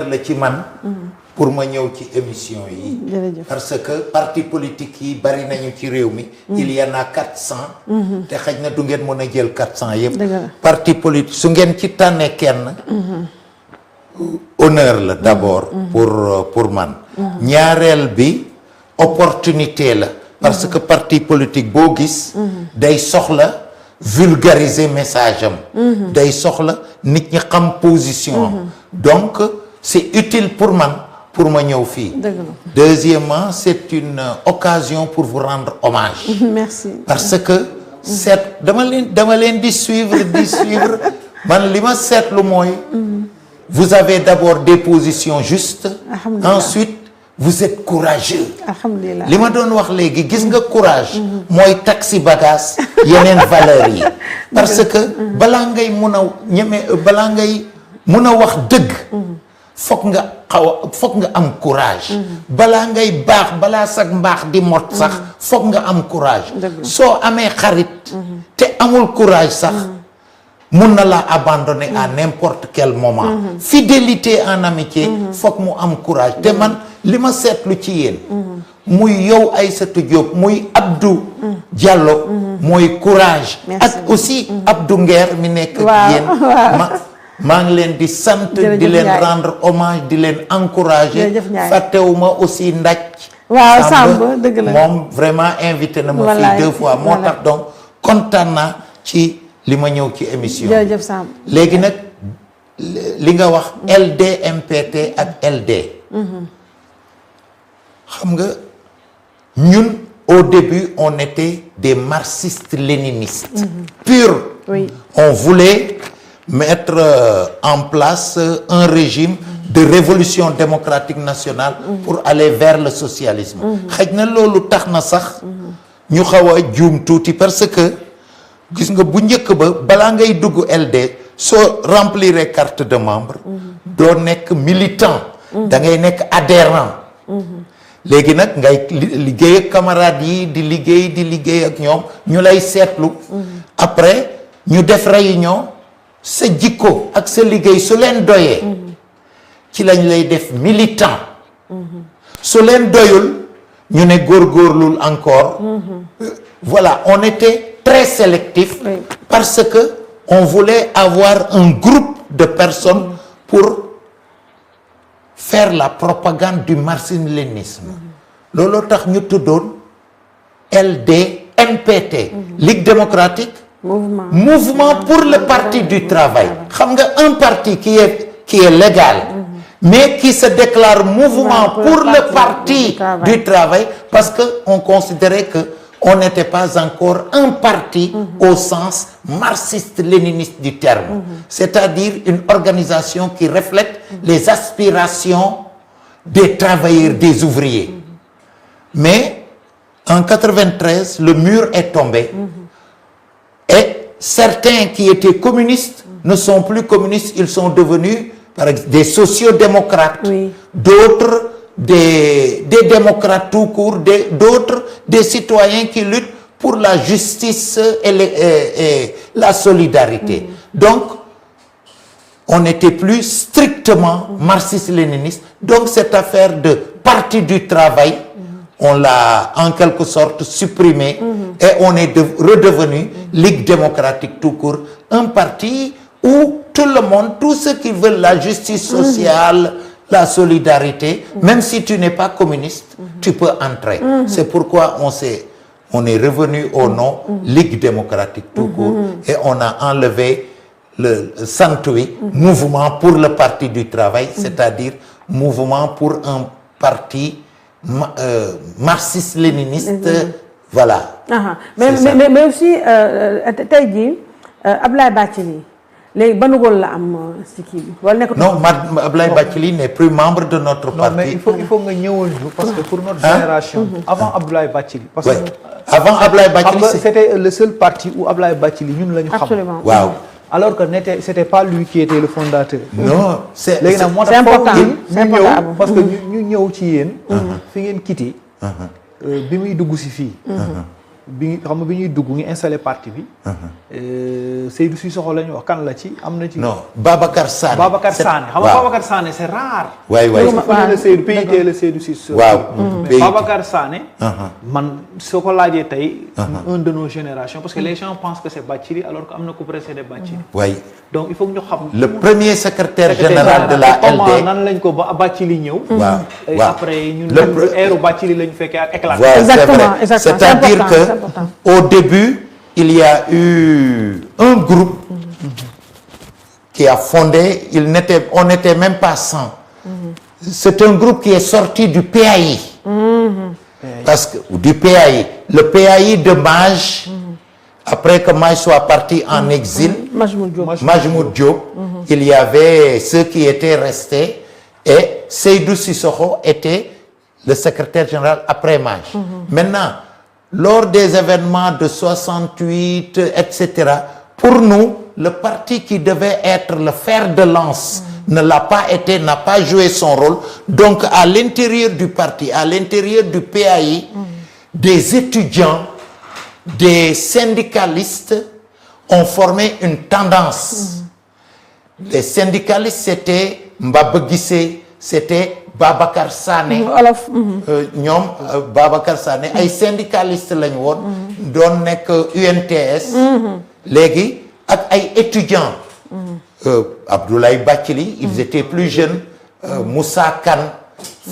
la ci man pour ma ñëw ci émission yi parce que parti politique yi bari nañu ci réew mi il y en a 400 te xëj na du ngeen mën a jël 400 yëpp parti politique su ngeen ci tànnee kenn honneur la d'abord pour man ñaareel bi opportunité la parce que parti politique boo gis day soxla vulgariser message am day soxla nit ñi xam position am donc c'est utile pour man pour ma ñëw fii deuxièmement c'est une occasion pour vous rendre hommage merci parce que dama leen di suivre man li ma seetlu mooy vous avez d'abord des positions justes ensuite vous êtes courageux alhamdulillah li ma doon wax léegi gis nga courage mooy taxi bagage yeneen valeurs yi parce que balaa ngay mun a ñeme balaa ngay mun a wax dëgg foog nga am courage balaa ngay baax balaa sag mbaax di mot sax foog nga am courage soo amee xarit te amul courage sax mun na la abandonner à n'importe quel moment fidélité en amitié foog mu am courage te man li ma seetlu ci yéen muy yow Aïssatou Diop muy Abdou Diallo mooy courage ak aussi Abdou Nguer mi nekk yéen maa ngi leen di sant di leen rendre hommage di leen encourager fàttewuma aussi Ndaj Samb dëgg la moom vraiment invité na ma fii 2 fois moo tax donc kontaan naa ci li ma ñëw ci émission jërëjëf Samb léegi nag li nga wax LD MPT ak LD xam nga ñun au début on était des marxistes léninistes purs on voulait mettre en place un régime de révolution démocratique nationale pour aller vers le socialisme xëj na loolu tax na sax ñu xaw a juum tuuti parce que gis nga bu njëkk ba balaa ngay dugg LD soo remplir carte de membre doo nekk militant da ngay nekk adhérent léegi nag ngay liggéey ak camarades yi di liggéey ak ñoom ñu lay seetlu après ñu def réunion sa jikko ak sa liggéey su leen doyee ci lañ lay def militant su leen doyul ñu ne góorgóorlul encore voilà on était très sélectif parce que on voulait avoir un groupe de personnes pour faire la propagande du marxisme-léninisme looloo tax ñu tuddoon LD MPT Ligue démocratique mouvement pour le parti du travail xam nga un parti qui est légal mais qui se déclare mouvement pour le parti du travail parce que on considérait que on n'était pas encore un parti au sens marxiste-léniniste du terme c'est-à-dire une organisation qui reflète les aspirations des travailleurs, des ouvriers mais en 93 le mur est tombé et certains qui étaient communistes ne sont plus communistes, ils sont devenus par exemple des sociodémocrates, d'autres des démocrates tout court, d'autres des citoyens qui luttent pour la justice et la solidarité. Donc on n'était plus strictement marxiste-léniniste. Donc cette affaire de parti du travail, on l'a en quelque sorte supprimé et on est redevenu Ligue démocratique tout court, un parti où tout le monde, tous ceux qui veulent la justice sociale, la solidarité, même si tu n'es pas communiste, tu peux entrer. C'est pourquoi on est revenu au nom Ligue démocratique tout court et on a enlevé le santui, mouvement pour le parti du travail, c'est-à-dire mouvement pour un parti marxiste-léniniste, voilà. Mais aussi tey jii Abdoulaye Bathily léegi ban rôle la am ci kii bi wala nekk non Abdoulaye Bathily n'est plus membre de notre parti. Non mais il faut nga ñëwal ñu parce que pour notre génération avant Abdoulaye Bathily parce que avant Abdoulaye Bathily c'était le seul parti où Abdoulaye Bathily ñun la ñu xam. Absolument. waaw. Alors que c'était pas lui qui était le fondateur. Non c'est léegi nag moo tax ñu ñëw parce que ñu ñëw ci yéen fi ngeen quitté bi muy dugg si fii bi xam nga bi ñuy dugg ñu installé parti bi. Seydou Cissokho la ñu wax kan la ci am na ci. non Babacar Sané. Babacar Sané xam nga Babacar Sané c'est rare. waay waay le Seydou PIT la Seydou Cissokho. waaw mais Babacar Sané. man soo ko laajee tey. un de nos générations parce que les gens pensent que c'est Bathily alors que am na ku précédé Bathily. waay donc il faut que ñu xam. le premier secrétaire général de la LD. nan lañ ko ba Bathily ñëw. waaw et après ñun eeru Bathily lañ fekkee ak éclat. Exactement, exactement. C'est-à-dire C'est que important. au début il y a eu un groupe qui a fondé, on n'était même pas 100. C'est un groupe qui est sorti du PAI. Parce que du PAI, le PAI de Maj, après que Maj soit parti en exil, Majmoud Diop, il y avait ceux qui étaient restés et Seydou Cissokho était le secrétaire général après Maj. Maintenant, lors des événements de 68, etc., pour nous, le parti qui devait être le fer de lance ne l'a pas été, n'a pas joué son rôle. Donc, à l'intérieur du parti, à l'intérieur du PAI, des étudiants, des syndicalistes ont formé une tendance. Les syndicalistes, c'était Mbaba Guissé, c'était Babacar Sané. ñoom Babacar Sané ay syndicalistes lañu woon. doon nekk UNTS. léegi ak ay étudiants. Abdoulaye Bathily, ils étaient plus jeunes. Moussa Kane,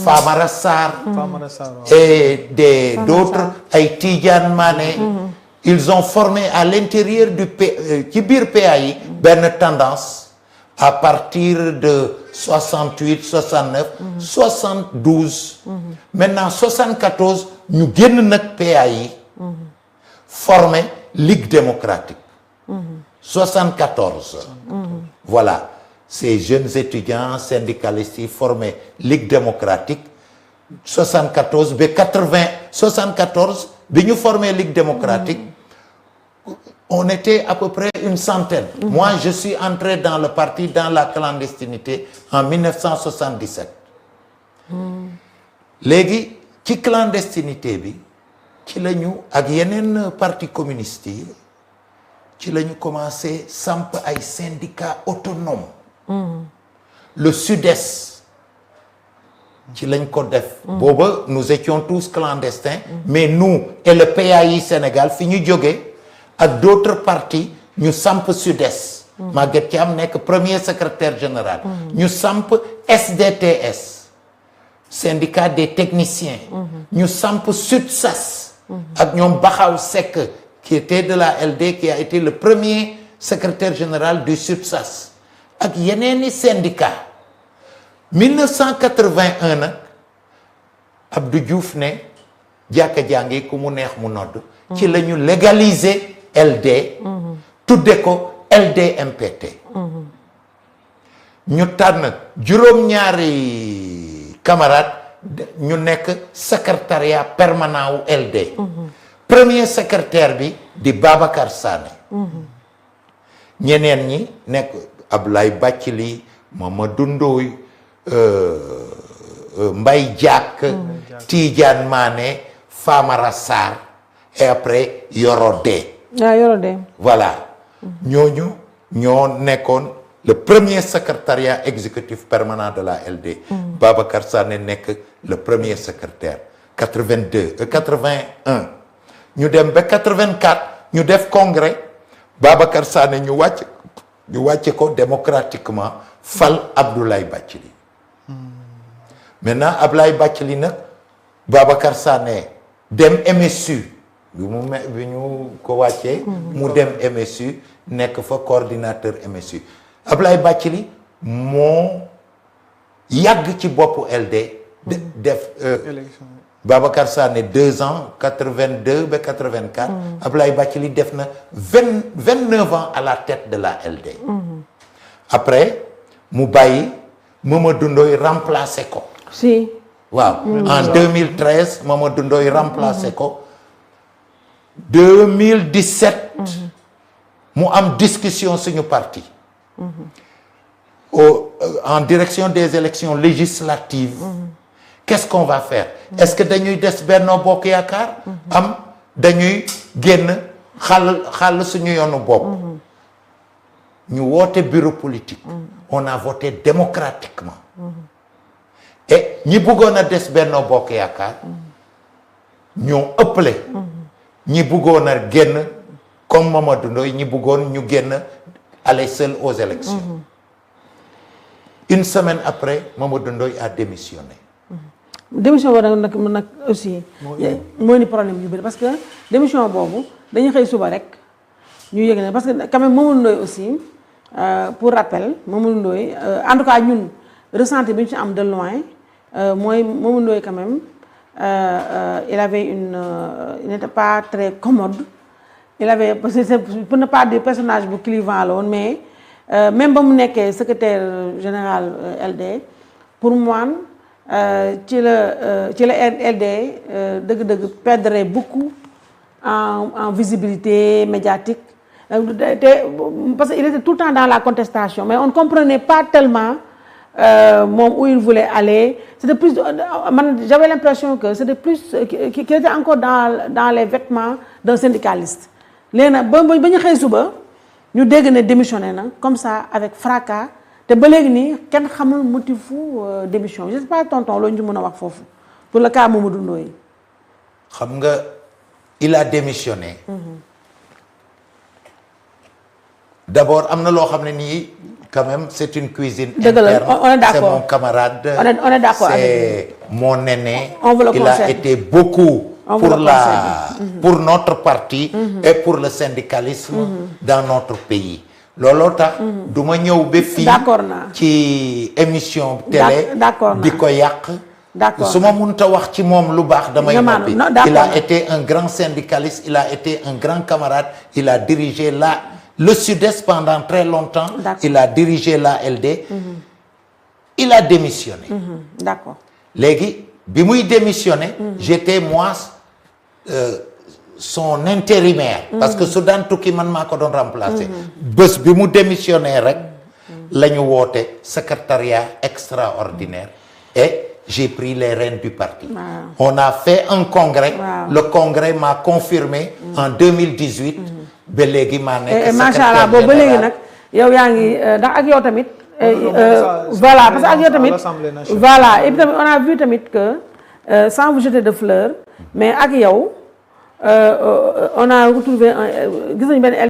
Famara Sarr. Et d'autres ay Tidiane Mané. Ils ont formé à l'intérieur du ci biir PAI benn tendance. À partir de 68, 69, 72. Maintenant 74 ñu génn nag PAI. Formé Ligue démocratique. 74. Voilà, ces jeunes étudiants syndicalistes yi formé Ligue démocratique. 74 ba 80 74 bi ñu formé Ligue démocratique. On était à peu près une centaine. Moi, je suis entré dans le parti dans la clandestinité en 1977. léegi ci clandestinité bi ci la ñu ak yeneen parti communiste yi ci la ñu commencé samp ay syndicats autonomes. Le Sud-Est ci lañ ko def. booba nous étions tous clandestins. mais nous et le PAI Sénégal fi ñu jógee. ak d'autres partis ñu samp Sud-Est. Maguette Thiam nekk premier secrétaire général. ñu samp SDTS. syndicat des techniciens. ñu samp SUTSAS. ak ñoom Baxaw Seck qui était de la LD qui a été le premier secrétaire général du SUTSAS. ak yeneeni syndicat 1981 nag Abdou Diouf ne jàkka jàngi ku mu neex mu nodd ci la ñu légaliser LD. tudde ko LDMPT. ñu tànn juróom-ñaari camarade ñu nekk secrétariat permanent wu LD. premier secrétaire bi di Babacar Sané. ñeneen ñi nekk Abdoulaye Bathily Mamadou Ndoye Mbaye Diack. Tidiane Mané Famara Sarr et après Yoro Dé. Voilà. ñooñu ñoo nekkoon le premier secrétariat exécutif permanent de la LD. Babacar Sané nekk le premier secrétaire. 81. ñu dem ba 84 ñu def congrès Babacar Sané ñu wàcce ko démocratiquement fal Abdoulaye Bathily. maintenant Abdoulaye Bathily nag Babacar Sané dem MSU. bi ñu ko wàccee mu dem MSU nekk fa coordinateur MSU Abdoulaye Bathily moo yàgg ci boppu LD def Babacar Sané 2 ans 82 ba 84 Abdoulaye Bathily def na 29 ans à la tête de la LD. après mu bàyyi Mamadou Ndoye remplacé ko. si waaw en 2013 Mamadou Ndoye remplacé ko. 2017 mu am discussion suñu parti en direction des élections législatives. Qu'est-ce qu'on va faire? Est-ce que dañuy des Benno Bokk Yaakaar am dañuy génn xàll suñu yoonu bopp. ñu woote bureau politique. on a voté démocratiquement. et ñi bëggoon a des Benno Bokk Yaakaar. ñoo ëppale. ñi bëggoon a génn comme Mamadou Ndoye ñi bëggoon ñu génn aller seul aux élections. Une semaine après Mamadou Ndoye a démissionné. démission boobu nag aussi. mooy ni problème yu bëri parce que démission boobu dañuy xëy suba rek ñu yëg ne parce que quand même Mamadou Ndoye aussi pour rappel Mamadou Ndoye en tout cas ñun ressenti bi ñu ci am de loin mooy Mamadou Ndoye quand même il avait il n'était pas très commode. Il avait parce que pour ne pas dire personnage bu clivant la woon mais même ba mu nekkee secrétaire général LD pour moi. ci la LD dëgg-dëgg perdrait beaucoup en visibilité médiatique parce qu'il était tout le temps dans la contestation mais on ne comprenait pas tellement où il voulait aller c'était plus j'avais l'impression que c'était plus qu'il était encore dans les vêtements d'un syndicaliste léegi nag ba ñu xëy suba ñu dégg ne démissionné na comme ça avec fracas te ba léegi nii kenn xamul motifu démission je sais pas tonton loolu ñu mën a wax foofu pour le cas Mamadou Ndoye. xam nga il a démissionné. d'abord am na loo xam ne nii quand même c'est une cuisine interne. On est d'accord. C'est mon camarade. On est d'accord. C'est mon aîné. On vous le il concède. a été beaucoup pour notre parti et pour le syndicalisme dans notre pays. looloo tax du ma ñëw ba fii d'accord naa ci émission télé d'accord naa di ko yàq d'accord su ma mënta wax ci moom lu baax damay noppi il a été un grand syndicaliste il a été un grand camarade il a dirigé le Sud-Est pendant très longtemps il a dirigé la LD il a démissionné d'accord léegi bi muy démissionné j'étais moi son intérimaire parce que su daan tukki man maa ko doon remplacer bés bi mu démissionné rek la ñu woote secrétariat extraordinaire et j'ai pris les rênes du parti on a fait un congrès le congrès m'a confirmé en 2018 ba léegi maa nekk macha allah boobu ba léegi nag yow yaa ngi ndax ak yow tamit voilà parce que ak yow tamit voilà et puis tamit on a vu tamit que sans vous jeter de fleurs mais ak yow on a retrouvé gis nañu benn